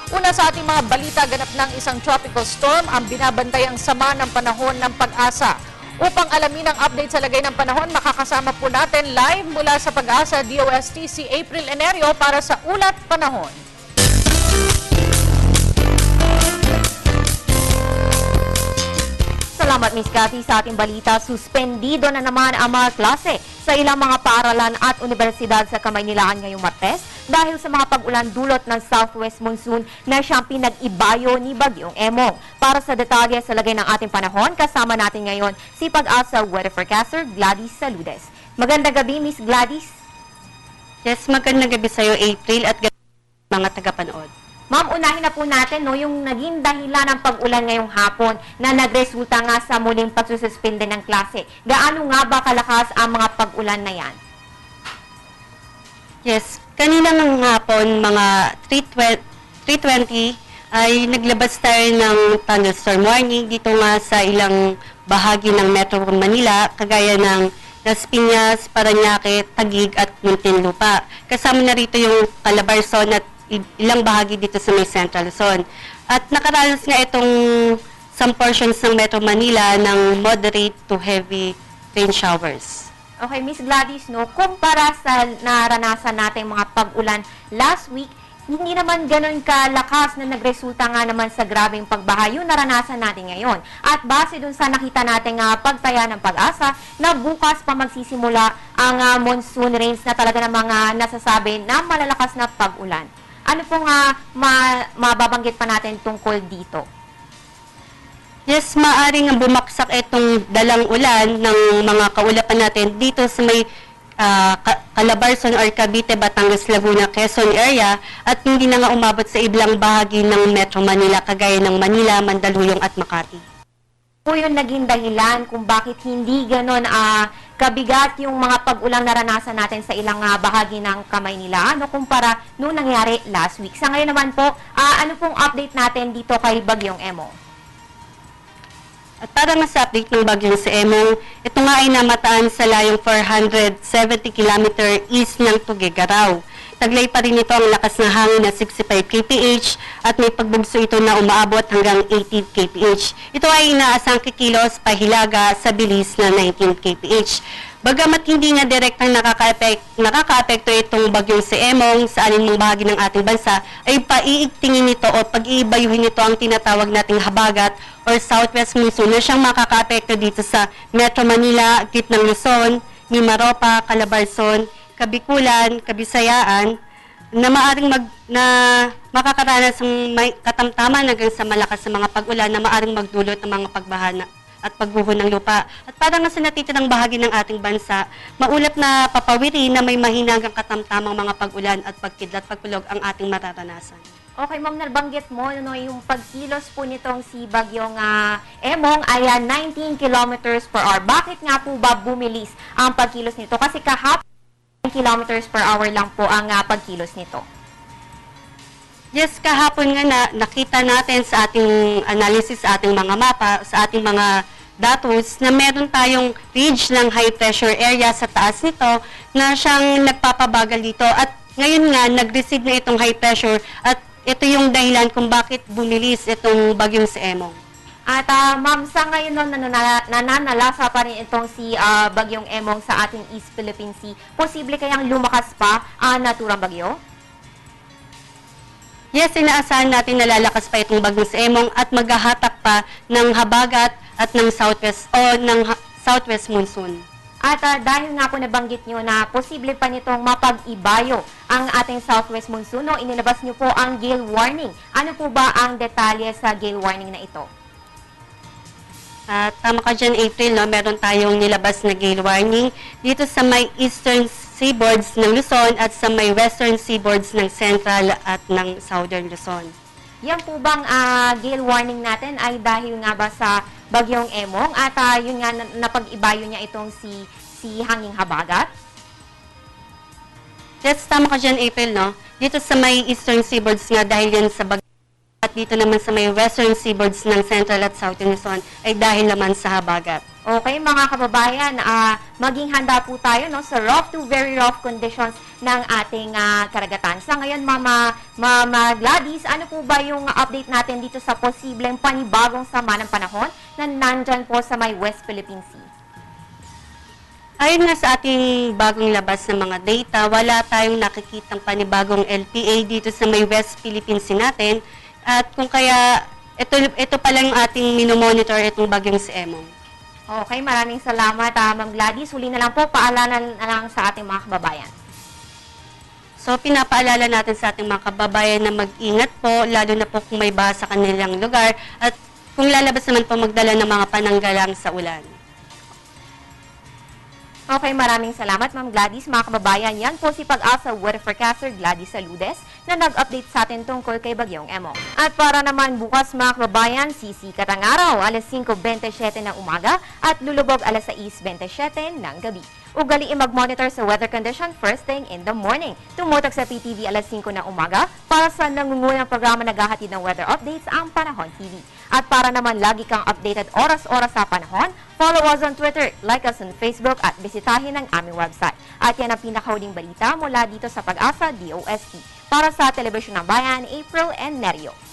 Una sa ating mga balita, ganap ng isang tropical storm ang binabantayang sama ng panahon ng Pag-asa. Upang alamin ang update sa lagay ng panahon, makakasama po natin live mula sa Pag-asa DOST si April Enerio para sa Ulat Panahon. Salamat, Miss Cathy. Sa ating balita, suspendido na naman ang mga klase sa ilang mga paaralan at universidad sa Kamaynilaan ngayong Martes dahil sa mga pag-ulan dulot ng southwest monsoon na siyang pinag-ibayo ni Bagyong Emong. Para sa detalye sa lagay ng ating panahon, kasama natin ngayon si Pag-asa weather forecaster Gladys Saludes. Magandang gabi, Miss Gladys. Yes, magandang gabi sa iyo, April, at gabi mga tagapanood. Ma'am, unahin na po natin yung naging dahilan ng pag-ulan ngayong hapon na nagresulta nga sa muling pagsususpinde ng klase. Gaano nga ba kalakas ang mga pag-ulan na yan? Yes, kanina ng hapon, mga 3:20 ay naglabas tayo ng thunderstorm warning dito nga sa ilang bahagi ng Metro Manila, kagaya ng Las Piñas, Parañaque, Taguig at Muntinlupa. Kasama na rito yung Calabarzon at ilang bahagi dito sa may Central Luzon. At nakaranas nga itong some portions ng Metro Manila ng moderate to heavy rain showers. Okay, Miss Gladys, kumpara sa naranasan natin mga pag-ulan last week, hindi naman ganun kalakas na nagresulta nga naman sa grabeng pagbaha yung naranasan natin ngayon. At base dun sa nakita natin pagtaya ng Pag-asa, na bukas pa magsisimula ang monsoon rains na talaga ng mga nasasabi na malalakas na pag-ulan. Ano pong mababanggit pa natin tungkol dito? Yes, maaaring bumaksak itong dalang ulan ng mga kaulapan natin dito sa may Calabarzon or Cavite, Batangas, Laguna, Quezon area at hindi na nga umabot sa iblang bahagi ng Metro Manila kagaya ng Manila, Mandaluyong at Makati. Po yung naging dahilan kung bakit hindi ganon kabigat yung mga pag-ulang naranasan natin sa ilang bahagi ng Kamaynilaan kumpara nung nangyari last week. Sa ngayon naman po, ano pong update natin dito kay Bagyong Emong? At para nga sa update ng Bagyong si Emong, ito nga ay namataan sa layong 470 km east ng Tuguegarao. Taglay pa rin ito ang lakas ng hangin na 65 kph at may pagbugso ito na umaabot hanggang 80 kph. Ito ay inaasang kikilos pahilaga sa bilis na 19 kph. Bagamat hindi nga direktang nakaka-apekto itong Bagyong si Emong sa alinmang bahagi ng ating bansa, ay paiigtingin nito o pag-iibayuhin nito ang tinatawag nating habagat or southwest monsoon na siyang makaka-apekto dito sa Metro Manila, Gitnang Luzon, Mimaropa, Calabarzon, Kabikulan, Kabisayaan, na maaring makakaranas ng may katamtaman hanggang sa malakas sa mga pag-ulan na maaring magdulot ng mga pagbaha at pagguho ng lupa. At para nga sa natitirang bahagi ng ating bansa, maulap na papawiri na may mahina hanggang katamtamang mga pag-ulan at pagkidlat, pagkulog ang ating mararanasan. Okay, ma'am, nabanggit mo yung pagkilos po nitong si Bagyong Emong ay 19 kilometers per hour. Bakit nga po ba bumilis ang pagkilos nito? Kasi kahapon kilometers per hour lang po ang pagkilos nito. Yes, kahapon nga nakita natin sa ating analysis, sa ating mga mapa, sa ating mga datos na meron tayong ridge ng high pressure area sa taas nito na siyang nagpapabagal dito at ngayon nga nag-recede na itong high pressure at ito yung dahilan kung bakit bumilis itong Bagyong si Emong. At ma'am, sa ngayon nananalasa pa rin itong si Bagyong Emong sa ating East Philippine Sea. Posible kayang lumakas pa ang naturang bagyo? Yes, inaasahan natin na lalakas pa itong Bagyong si Emong at maghahatak pa ng habagat at ng southwest monsoon. At dahil nga po nabanggit nyo na posible pa nitong mapag-ibayo ang ating southwest monsoon, inilabas nyo po ang gale warning. Ano po ba ang detalye sa gale warning na ito? Tama ka dyan, April, meron tayong nilabas na gale warning dito sa may eastern seaboards ng Luzon at sa may western seaboards ng central at ng southern Luzon. Yan po bang gale warning natin ay dahil nga ba sa Bagyong Emong at yun nga napag-ibayo niya itong si Hanging Habagat? Yes, tama ka dyan, April, Dito sa may eastern seaboards nga dahil yan sa bagyo at dito naman sa may western seaboards ng Central at Southern Luzon ay dahil naman sa habagat. Okay, mga kababayan, maging handa po tayo no, sa rough to very rough conditions ng ating karagatan. Sa ngayon, Mama Gladys, ano po ba yung update natin dito sa posibleng panibagong sama ng panahon na nandyan po sa may West Philippine Sea? Ayon nga sa ating bagong labas ng mga data, wala tayong nakikitang panibagong LPA dito sa may West Philippine Sea natin. At kung kaya, ito pa lang yung ating minomonitor itong bagyong si Emong. Okay, maraming salamat, Ma'am Gladys. Huli na lang po, paalanan na lang sa ating mga kababayan. So, pinapaalala natin sa ating mga kababayan na mag-ingat po, lalo na po kung may baha sa kanilang lugar. At kung lalabas naman po, magdala ng mga pananggalang sa ulan. Okay, maraming salamat, Ma'am Gladys. Mga kababayan, yan po si Pag-asa weather forecaster Gladys Saludes na nag-update sa atin tungkol kay Bagyong Emong. At para naman bukas, mga kababayan, sisikat ang araw, alas 5:27 ng umaga at lulubog alas 6:27 ng gabi. Ugaliin mag-monitor sa weather condition first thing in the morning. Tumutok sa PTV alas 5 ng umaga para sa nangungunang programa naghahatid ng weather updates ang Panahon TV. At para naman lagi kang updated oras-oras sa panahon, follow us on Twitter, like us on Facebook at bisitahin ang aming website. At yan ang pinakahuling balita mula dito sa Pag-asa DOST. Para sa Telebisyon ng Bayan, April and Nerio.